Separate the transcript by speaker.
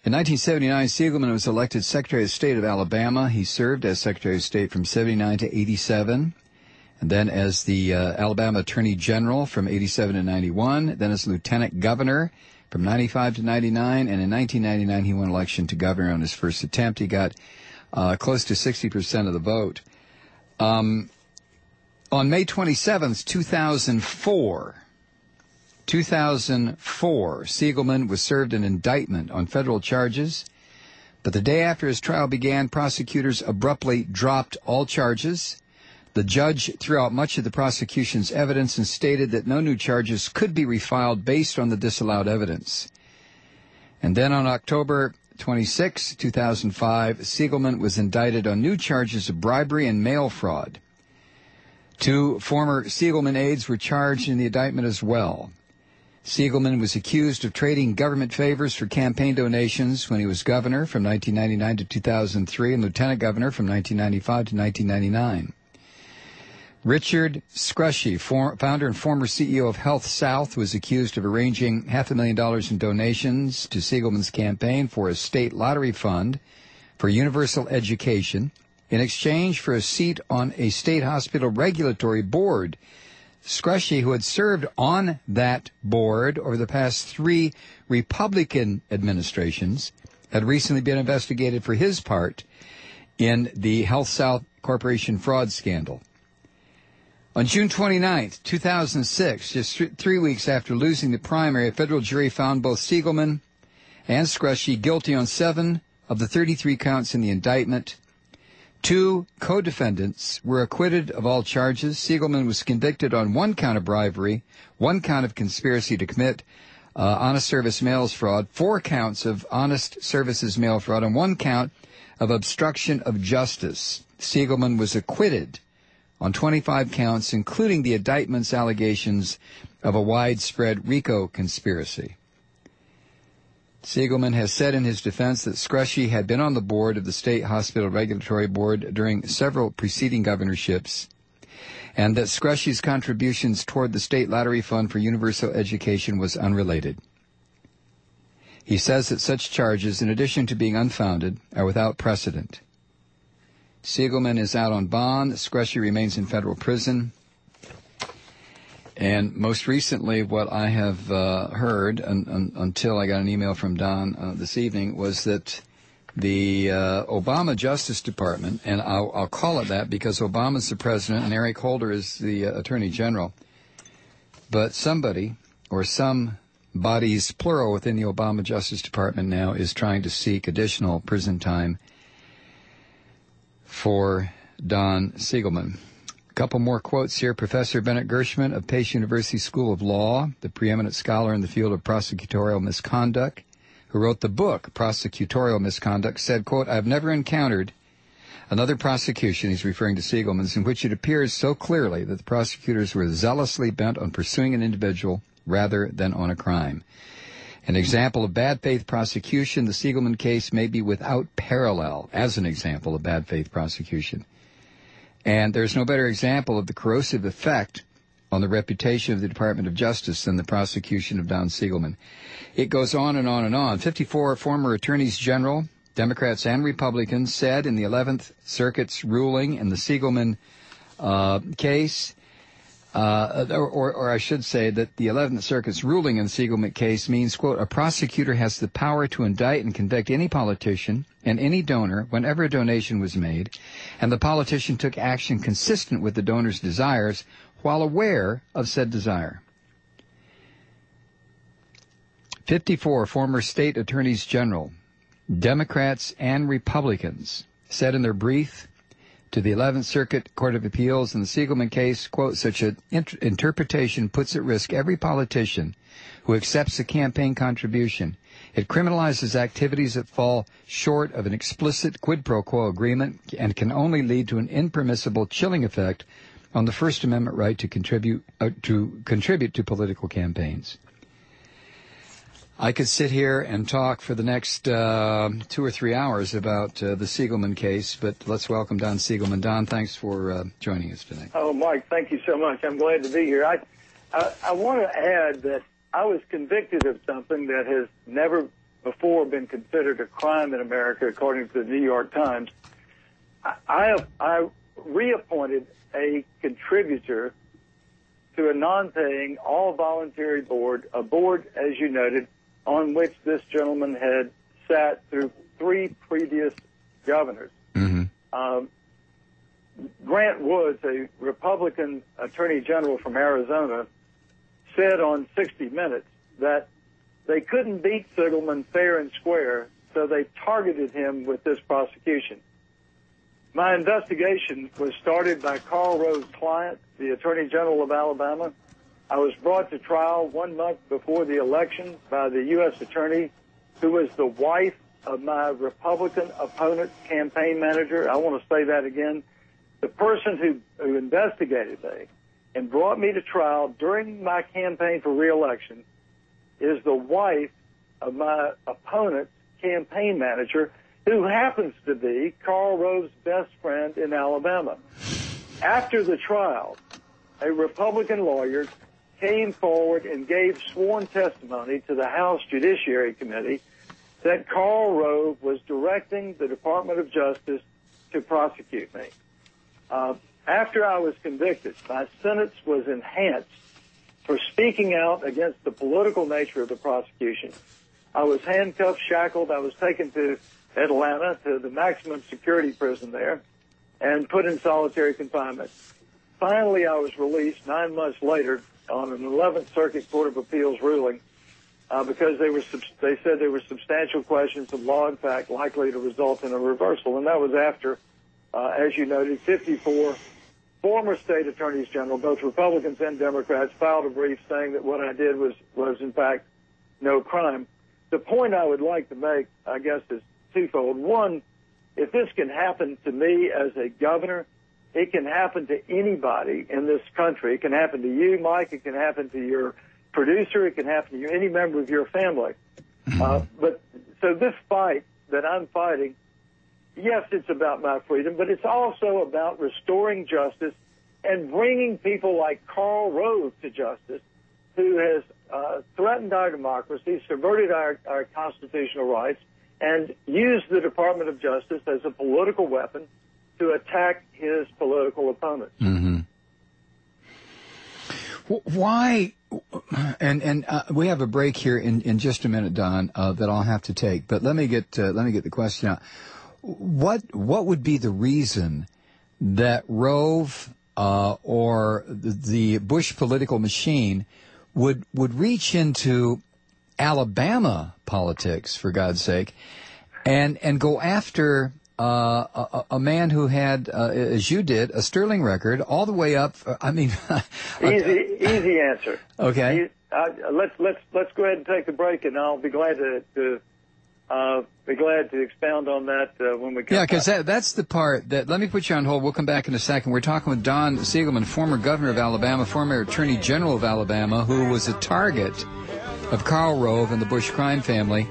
Speaker 1: In 1979, Siegelman was elected Secretary of State of Alabama. He served as Secretary of State from 79 to 87, and then as the Alabama Attorney General from 87 to 91, then as Lieutenant Governor from 95 to 99, and in 1999 he won election to governor on his first attempt. He got close to 60% of the vote. On May 27th, 2004, Siegelman was served an indictment on federal charges, but the day after his trial began, prosecutors abruptly dropped all charges. The judge threw out much of the prosecution's evidence and stated that no new charges could be refiled based on the disallowed evidence. And then on October 26, 2005, Siegelman was indicted on new charges of bribery and mail fraud. 2 former Siegelman aides were charged in the indictment as well. Siegelman was accused of trading government favors for campaign donations when he was governor from 1999 to 2003 and lieutenant governor from 1995 to 1999. Richard Scrushy, founder and former CEO of Health South, was accused of arranging $500,000 in donations to Siegelman's campaign for a state lottery fund for universal education in exchange for a seat on a state hospital regulatory board. Scrushy, who had served on that board over the past 3 Republican administrations, had recently been investigated for his part in the Health South Corporation fraud scandal. On June 29, 2006, just 3 weeks after losing the primary, a federal jury found both Siegelman and Scrushy guilty on 7 of the 33 counts in the indictment. 2 co-defendants were acquitted of all charges. Siegelman was convicted on 1 count of bribery, 1 count of conspiracy to commit honest service mails fraud, 4 counts of honest services mail fraud, and 1 count of obstruction of justice. Siegelman was acquitted on 25 counts, including the indictment's allegations of a widespread RICO conspiracy. Siegelman has said in his defense that Scrushy had been on the board of the State Hospital Regulatory Board during several preceding governorships, and that Scrushy's contributions toward the State Lottery Fund for Universal Education was unrelated. He says that such charges, in addition to being unfounded, are without precedent. Siegelman is out on bond. Scrushy remains in federal prison. And most recently, what I have heard, until I got an email from Don this evening, was that the Obama Justice Department, and I'll call it that because Obama's the president and Eric Holder is the Attorney General, but somebody, or some bodies, plural, within the Obama Justice Department now is trying to seek additional prison time for Don Siegelman. Couple more quotes here. Professor Bennett Gershman of Pace University School of Law, the preeminent scholar in the field of prosecutorial misconduct, who wrote the book Prosecutorial Misconduct, said, quote, "I've never encountered another prosecution," he's referring to Siegelman's, "in which it appears so clearly that the prosecutors were zealously bent on pursuing an individual rather than on a crime. An example of bad faith prosecution, the Siegelman case may be without parallel as an example of bad faith prosecution. And there's no better example of the corrosive effect on the reputation of the Department of Justice than the prosecution of Don Siegelman." It goes on and on and on. 54 former attorneys general, Democrats and Republicans, said in the 11th Circuit's ruling in the Siegelman case, or I should say that the 11th Circuit's ruling in the Siegelman case means, quote, "A prosecutor has the power to indict and convict any politician and any donor whenever a donation was made, and the politician took action consistent with the donor's desires while aware of said desire." 54 former state attorneys general, Democrats and Republicans, said in their brief to the 11th Circuit Court of Appeals in the Siegelman case, quote, "Such an interpretation puts at risk every politician who accepts a campaign contribution. It criminalizes activities that fall short of an explicit quid pro quo agreement and can only lead to an impermissible chilling effect on the First Amendment right to contribute to political campaigns." I could sit here and talk for the next 2 or 3 hours about the Siegelman case, but let's welcome Don Siegelman. Don, thanks for joining us today.
Speaker 2: Oh, Mike, thank you so much. I'm glad to be here. I want to add that I was convicted of something that has never before been considered a crime in America, according to the New York Times. I reappointed a contributor to a non-paying, all-voluntary board, a board, as you noted, on which this gentleman had sat through 3 previous governors.
Speaker 1: Mm-hmm.
Speaker 2: Grant Woods, a Republican attorney general from Arizona, said on 60 Minutes that they couldn't beat Siegelman fair and square, so they targeted him with this prosecution. My investigation was started by Karl Rove's client, the Attorney General of Alabama. I was brought to trial 1 month before the election by the U.S. Attorney, who was the wife of my Republican opponent's campaign manager. I want to say that again. The person who investigated me and brought me to trial during my campaign for re-election is the wife of my opponent's campaign manager, who happens to be Karl Rove's best friend in Alabama. After the trial, a Republican lawyer came forward and gave sworn testimony to the House Judiciary Committee that Karl Rove was directing the Department of Justice to prosecute me. After I was convicted, my sentence was enhanced for speaking out against the political nature of the prosecution. I was handcuffed, shackled. I was taken to Atlanta, to the maximum security prison there, and put in solitary confinement. Finally, I was released 9 months later on an 11th Circuit Court of Appeals ruling because they said there were substantial questions of law and fact likely to result in a reversal. And that was after, as you noted, 54 former state attorneys general, both Republicans and Democrats, filed a brief saying that what I did was in fact no crime. The point I would like to make, I guess, is twofold. One, if this can happen to me as a governor, it can happen to anybody in this country. It can happen to you, Mike. It can happen to your producer. It can happen to you, any member of your family. But so this fight that I'm fighting, yes, it's about my freedom, but it's also about restoring justice and bringing people like Karl Rove to justice, who has threatened our democracy, subverted our constitutional rights, and used the Department of Justice as a political weapon to attack his political opponents.
Speaker 1: Mm-hmm. Why? And we have a break here in just a minute, Don, that I'll have to take. But let me get the question out. What would be the reason that Rove or the Bush political machine would reach into Alabama politics, for God's sake, and go after a man who had, as you did, a sterling record all the way up? I mean,
Speaker 2: easy answer.
Speaker 1: Okay.
Speaker 2: Let's go ahead and take the break, and I'll be glad to expound on that when we come back.
Speaker 1: Yeah, because that's the part that, let me put you on hold. We'll come back in a second. We're talking with Don Siegelman, former governor of Alabama, former attorney general of Alabama, who was a target of Karl Rove and the Bush crime family.